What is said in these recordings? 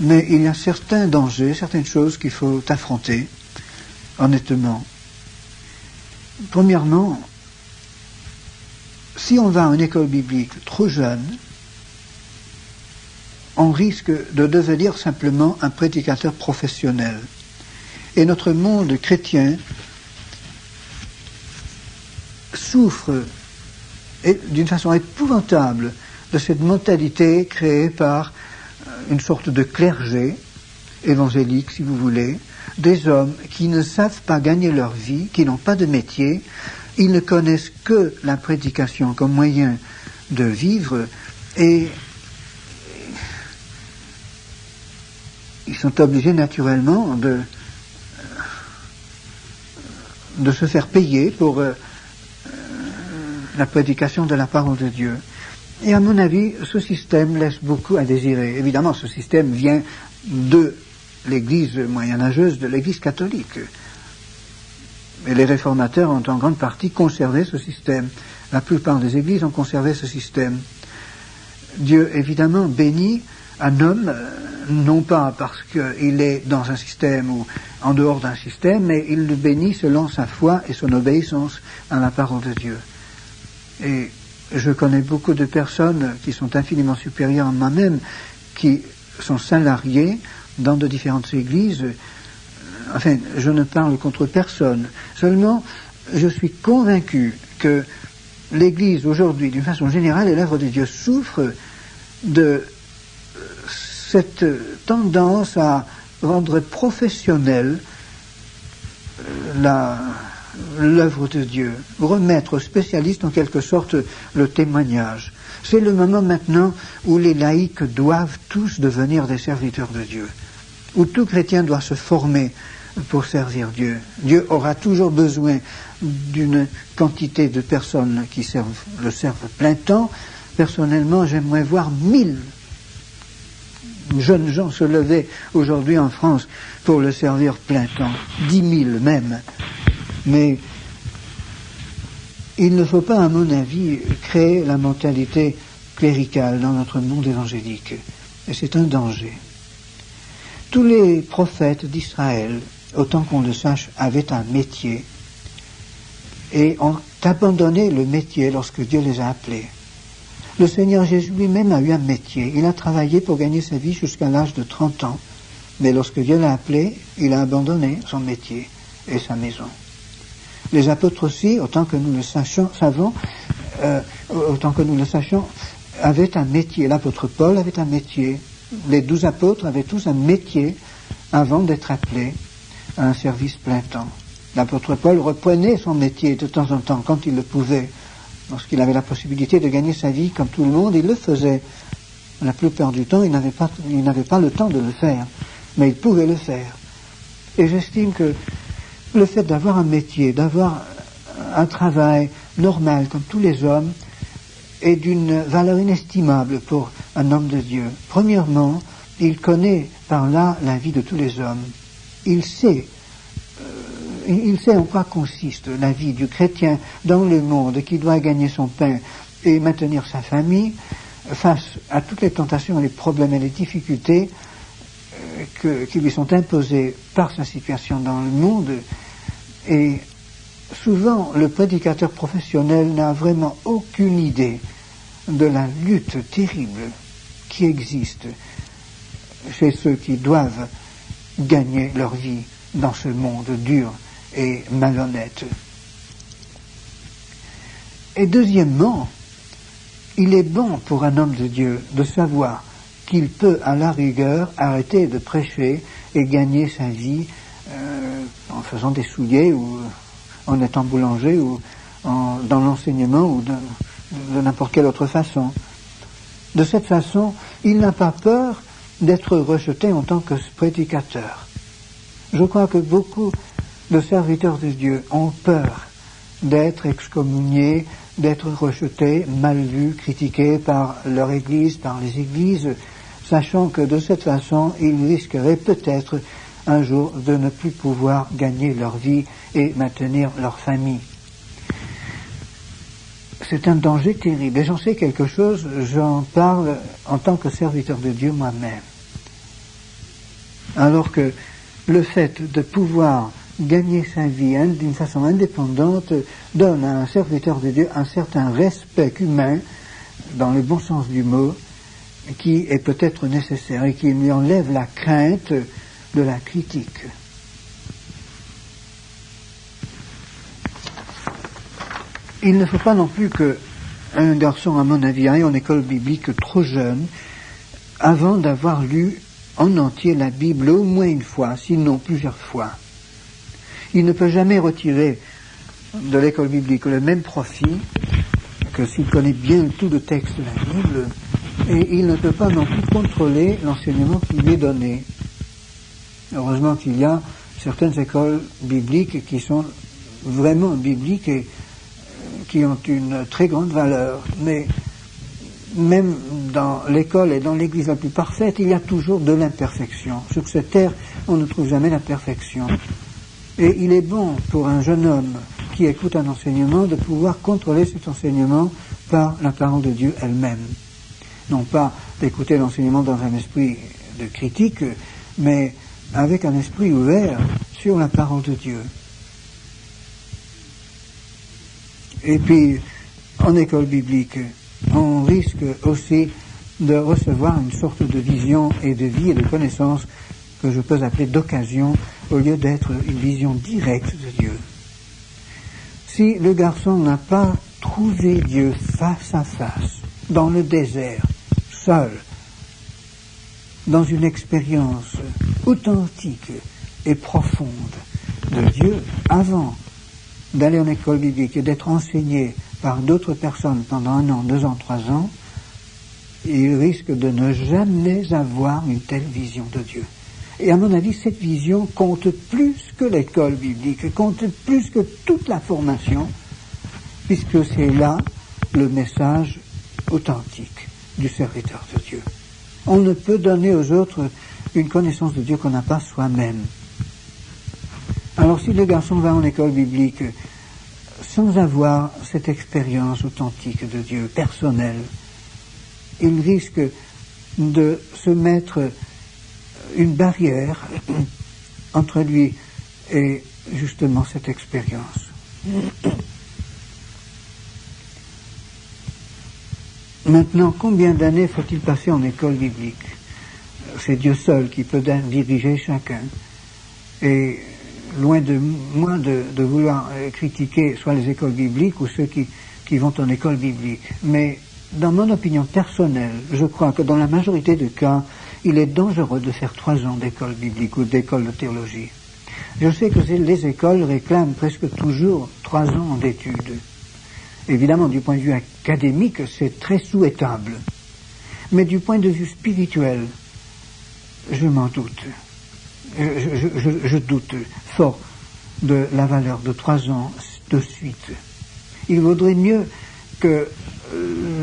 Mais il y a certains dangers, certaines choses qu'il faut affronter, honnêtement. Premièrement, si on va à une école biblique trop jeune, on risque de devenir simplement un prédicateur professionnel. Et notre monde chrétien souffre d'une façon épouvantable de cette mentalité créée par une sorte de clergé évangélique, si vous voulez, des hommes qui ne savent pas gagner leur vie, qui n'ont pas de métier, ils ne connaissent que la prédication comme moyen de vivre, et ils sont obligés naturellement de se faire payer pour la prédication de la parole de Dieu. Et à mon avis, ce système laisse beaucoup à désirer. Évidemment, ce système vient de l'Église moyenâgeuse, de l'Église catholique. Et les réformateurs ont en grande partie conservé ce système. La plupart des églises ont conservé ce système. Dieu, évidemment, bénit un homme, non pas parce qu'il est dans un système ou en dehors d'un système, mais il le bénit selon sa foi et son obéissance à la parole de Dieu. Et je connais beaucoup de personnes qui sont infiniment supérieures à moi-même, qui sont salariés dans de différentes églises. Enfin, je ne parle contre personne. Seulement, je suis convaincu que l'Église aujourd'hui, d'une façon générale, et l'œuvre de Dieu souffre de cette tendance à rendre professionnelle l'œuvre de Dieu, remettre aux spécialistes en quelque sorte le témoignage. C'est le moment maintenant où les laïcs doivent tous devenir des serviteurs de Dieu, où tout chrétien doit se former pour servir Dieu. Dieu aura toujours besoin d'une quantité de personnes qui le servent plein temps. Personnellement, j'aimerais voir 1000 jeunes gens se lever aujourd'hui en France pour le servir plein temps, 10 000 même. Mais il ne faut pas, à mon avis, créer la mentalité cléricale dans notre monde évangélique. Et c'est un danger. Tous les prophètes d'Israël, autant qu'on le sache, avaient un métier et ont abandonné le métier lorsque Dieu les a appelés. Le Seigneur Jésus lui-même a eu un métier. Il a travaillé pour gagner sa vie jusqu'à l'âge de 30 ans. Mais lorsque Dieu l'a appelé, il a abandonné son métier et sa maison. Les apôtres aussi, autant que nous le sachions, avaient un métier. L'apôtre Paul avait un métier. Les 12 apôtres avaient tous un métier avant d'être appelés à un service plein temps. L'apôtre Paul reprenait son métier de temps en temps, quand il le pouvait. Lorsqu'il avait la possibilité de gagner sa vie comme tout le monde, il le faisait. La plupart du temps, il n'avait pas le temps de le faire, mais il pouvait le faire. Et j'estime que le fait d'avoir un métier, d'avoir un travail normal comme tous les hommes, est d'une valeur inestimable pour un homme de Dieu. Premièrement, il connaît par là la vie de tous les hommes. Il sait en quoi consiste la vie du chrétien dans le monde qui doit gagner son pain et maintenir sa famille face à toutes les tentations, les problèmes et les difficultés qui lui sont imposées par sa situation dans le monde. Et souvent, le prédicateur professionnel n'a vraiment aucune idée de la lutte terrible qui existe chez ceux qui doivent gagner leur vie dans ce monde dur et malhonnête. Et deuxièmement, il est bon pour un homme de Dieu de savoir qu'il peut à la rigueur arrêter de prêcher et gagner sa vie en faisant des souliers ou en étant boulanger ou dans l'enseignement ou de n'importe quelle autre façon. De cette façon, il n'a pas peur d'être rejeté en tant que prédicateur. Je crois que beaucoup de serviteurs de Dieu ont peur d'être excommuniés, d'être rejetés, mal vus, critiqués par leur Église, par les Églises, sachant que de cette façon, ils risqueraient peut-être un jour de ne plus pouvoir gagner leur vie et maintenir leur famille. C'est un danger terrible. Et j'en sais quelque chose, j'en parle en tant que serviteur de Dieu moi-même. Alors que le fait de pouvoir gagner sa vie d'une façon indépendante donne à un serviteur de Dieu un certain respect humain, dans le bon sens du mot, qui est peut-être nécessaire et qui lui enlève la crainte de la critique. Il ne faut pas non plus qu'un garçon, à mon avis, aille en école biblique trop jeune, avant d'avoir lu en entier la Bible au moins une fois, sinon plusieurs fois. Il ne peut jamais retirer de l'école biblique le même profit que s'il connaît bien tout le texte de la Bible, et il ne peut pas non plus contrôler l'enseignement qui lui est donné. Heureusement qu'il y a certaines écoles bibliques qui sont vraiment bibliques et qui ont une très grande valeur, mais même dans l'école et dans l'église la plus parfaite, il y a toujours de l'imperfection. Sur cette terre, on ne trouve jamais la perfection. Et il est bon pour un jeune homme qui écoute un enseignement de pouvoir contrôler cet enseignement par la parole de Dieu elle-même. Non pas d'écouter l'enseignement dans un esprit de critique, mais avec un esprit ouvert sur la parole de Dieu. Et puis, en école biblique, on risque aussi de recevoir une sorte de vision et de vie et de connaissance que je peux appeler d'occasion, au lieu d'être une vision directe de Dieu. Si le garçon n'a pas trouvé Dieu face à face, dans le désert, seul, dans une expérience authentique et profonde de Dieu, avant d'aller en école biblique et d'être enseigné par d'autres personnes pendant 1 an, 2 ans, 3 ans, il risque de ne jamais avoir une telle vision de Dieu. Et à mon avis, cette vision compte plus que l'école biblique, compte plus que toute la formation, puisque c'est là le message authentique du serviteur de Dieu. On ne peut donner aux autres une connaissance de Dieu qu'on n'a pas soi-même. Alors si le garçon va en école biblique sans avoir cette expérience authentique de Dieu, personnelle, il risque de se mettre une barrière entre lui et justement cette expérience. Maintenant, combien d'années faut-il passer en école biblique? C'est Dieu seul qui peut diriger chacun. Et loin de moi de vouloir critiquer soit les écoles bibliques ou ceux qui vont en école biblique. Mais dans mon opinion personnelle, je crois que dans la majorité des cas, il est dangereux de faire 3 ans d'école biblique ou d'école de théologie. Je sais que les écoles réclament presque toujours 3 ans d'études. Évidemment, du point de vue académique, c'est très souhaitable. Mais du point de vue spirituel, je m'en doute. Je doute fort de la valeur de 3 ans de suite. Il vaudrait mieux que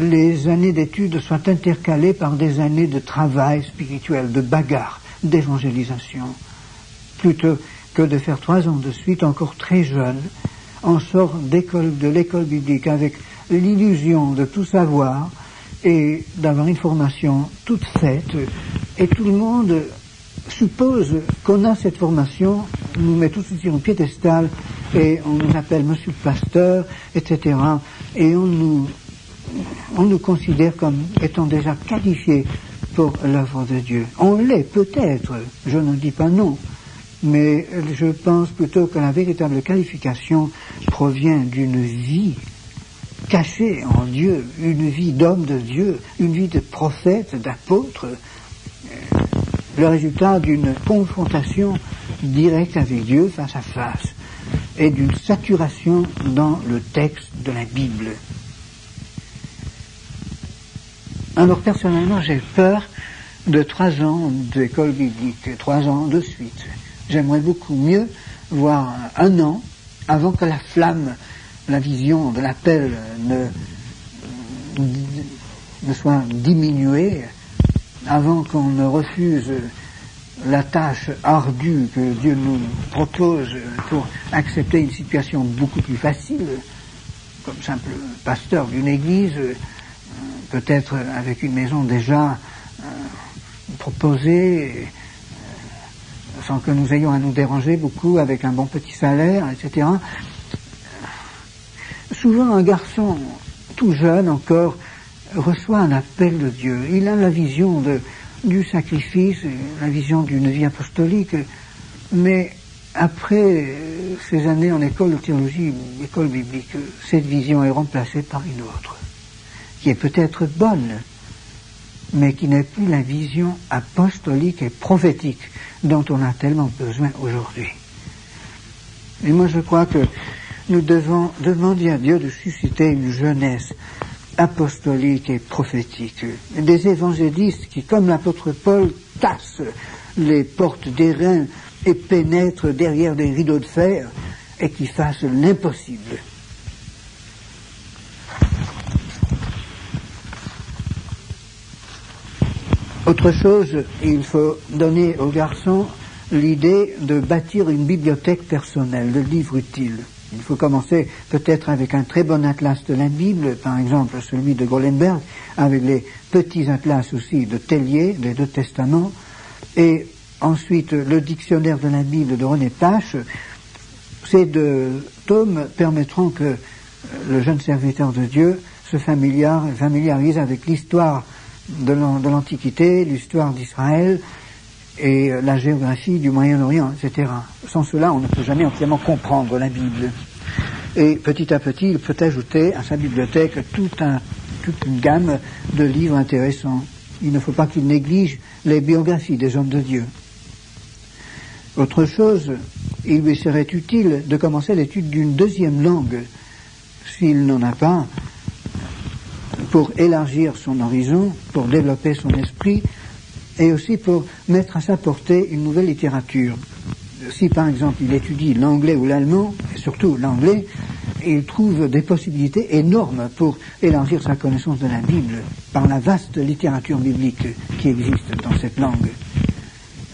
les années d'études soient intercalées par des années de travail spirituel, de bagarre, d'évangélisation, plutôt que de faire 3 ans de suite, encore très jeune. On sort de l'école biblique avec l'illusion de tout savoir et d'avoir une formation toute faite, et tout le monde suppose qu'on a cette formation, nous met tout de suite sur un piédestal et on nous appelle monsieur le pasteur, etc. Et on nous considère comme étant déjà qualifiés pour l'œuvre de Dieu. On l'est peut-être, je ne dis pas non, mais je pense plutôt que la véritable qualification provient d'une vie cachée en Dieu, une vie d'homme de Dieu, une vie de prophète, d'apôtre, le résultat d'une confrontation directe avec Dieu face à face et d'une saturation dans le texte de la Bible. Alors personnellement, j'ai peur de 3 ans d'école biblique, 3 ans de suite. J'aimerais beaucoup mieux voir 1 an avant que la flamme, la vision de l'appel ne soit diminuée, avant qu'on ne refuse la tâche ardue que Dieu nous propose pour accepter une situation beaucoup plus facile, comme simple pasteur d'une église, peut-être avec une maison déjà proposée, sans que nous ayons à nous déranger beaucoup, avec un bon petit salaire, etc. Souvent, un garçon tout jeune encore reçoit un appel de Dieu. Il a la vision du sacrifice, la vision d'une vie apostolique, mais après ces années en école de théologie, école biblique, cette vision est remplacée par une autre, qui est peut-être bonne, mais qui n'est plus la vision apostolique et prophétique dont on a tellement besoin aujourd'hui. Et moi je crois que nous devons demander à Dieu de susciter une jeunesse apostolique et prophétique, des évangélistes qui, comme l'apôtre Paul, cassent les portes d'airain et pénètrent derrière des rideaux de fer et qui fassent l'impossible. Autre chose, il faut donner aux garçons l'idée de bâtir une bibliothèque personnelle, de livres utiles. Il faut commencer peut-être avec un très bon atlas de la Bible, par exemple celui de Gollenberg, avec les petits atlas aussi de Tellier, des Deux Testaments, et ensuite le dictionnaire de la Bible de René Pache. Ces deux tomes permettront que le jeune serviteur de Dieu se familiarise avec l'histoire de l'Antiquité, l'histoire d'Israël et la géographie du Moyen-Orient, etc. Sans cela, on ne peut jamais entièrement comprendre la Bible. Et petit à petit, il peut ajouter à sa bibliothèque toute une gamme de livres intéressants. Il ne faut pas qu'il néglige les biographies des hommes de Dieu. Autre chose, il lui serait utile de commencer l'étude d'une deuxième langue, s'il n'en a pas, pour élargir son horizon, pour développer son esprit, et aussi pour mettre à sa portée une nouvelle littérature. Si par exemple il étudie l'anglais ou l'allemand, et surtout l'anglais, il trouve des possibilités énormes pour élargir sa connaissance de la Bible par la vaste littérature biblique qui existe dans cette langue.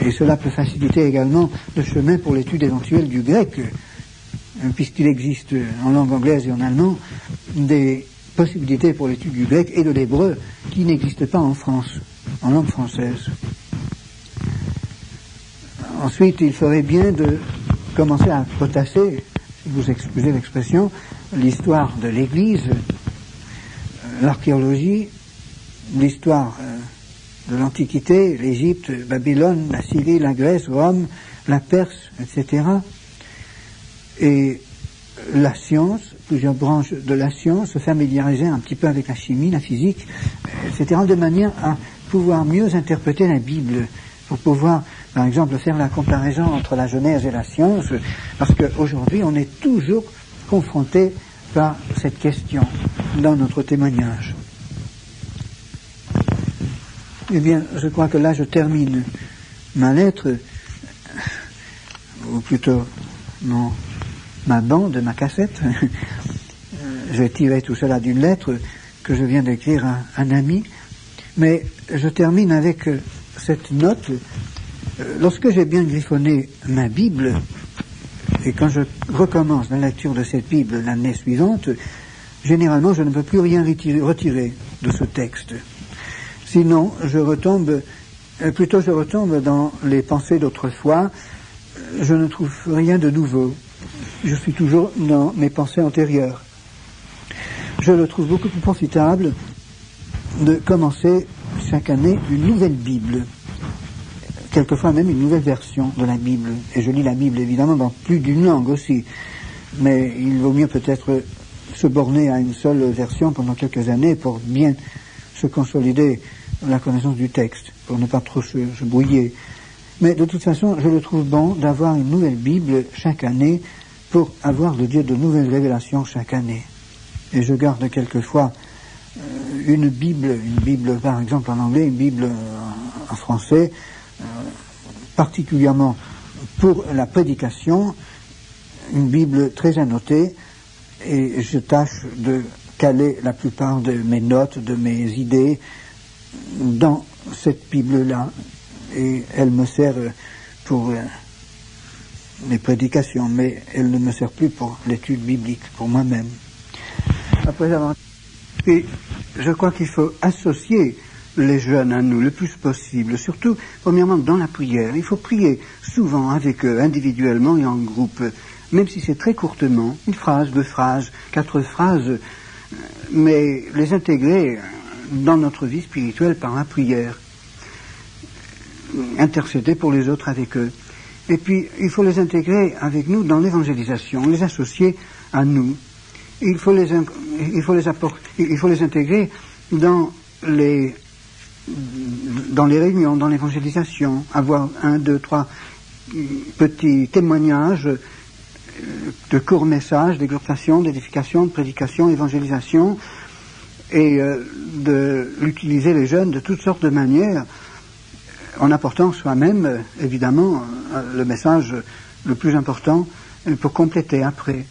Et cela peut faciliter également le chemin pour l'étude éventuelle du grec, puisqu'il existe en langue anglaise et en allemand des possibilités pour l'étude du grec et de l'hébreu qui n'existent pas en France, en langue française. Ensuite, il ferait bien de commencer à potasser, si vous excusez l'expression, l'histoire de l'Église, l'archéologie, l'histoire de l'Antiquité, l'Égypte, Babylone, la Syrie, la Grèce, Rome, la Perse, etc. Et la science, plusieurs branches de la science, se familiariser un petit peu avec la chimie, la physique, etc., de manière à pouvoir mieux interpréter la Bible, pour pouvoir, par exemple, faire la comparaison entre la Genèse et la science, parce qu'aujourd'hui, on est toujours confronté par cette question dans notre témoignage. Eh bien, je crois que là, je termine ma lettre, ou plutôt ma bande, ma cassette. J'ai tiré tout cela d'une lettre que je viens d'écrire à un ami, mais je termine avec cette note. Lorsque j'ai bien griffonné ma Bible, et quand je recommence la lecture de cette Bible l'année suivante, généralement je ne peux plus rien retirer de ce texte. Sinon, je retombe dans les pensées d'autrefois, je ne trouve rien de nouveau. Je suis toujours dans mes pensées antérieures. Je le trouve beaucoup plus profitable de commencer chaque année une nouvelle Bible, quelquefois même une nouvelle version de la Bible. Et je lis la Bible évidemment dans plus d'une langue aussi, mais il vaut mieux peut-être se borner à une seule version pendant quelques années pour bien se consolider la connaissance du texte, pour ne pas trop se brouiller. Mais de toute façon, je le trouve bon d'avoir une nouvelle Bible chaque année pour avoir de Dieu de nouvelles révélations chaque année. Et je garde quelquefois une Bible par exemple en anglais, une Bible en français, particulièrement pour la prédication, une Bible très annotée, et je tâche de caler la plupart de mes notes, de mes idées dans cette Bible-là, et elle me sert pour les prédications, mais elle ne me sert plus pour l'étude biblique, pour moi-même. Après avoir... Et je crois qu'il faut associer les jeunes à nous le plus possible, surtout, premièrement, dans la prière. Il faut prier souvent avec eux, individuellement et en groupe, même si c'est très courtement, une phrase, 2 phrases, 4 phrases, mais les intégrer dans notre vie spirituelle par la prière, intercéder pour les autres avec eux. Et puis, il faut les intégrer avec nous dans l'évangélisation, les associer à nous. Il faut les intégrer dans les réunions, dans l'évangélisation, avoir 1, 2, 3 petits témoignages de courts messages d'exhortation, d'édification, de prédication, d'évangélisation, et d'utiliser les jeunes de toutes sortes de manières, en apportant soi-même, évidemment, le message le plus important pour compléter après.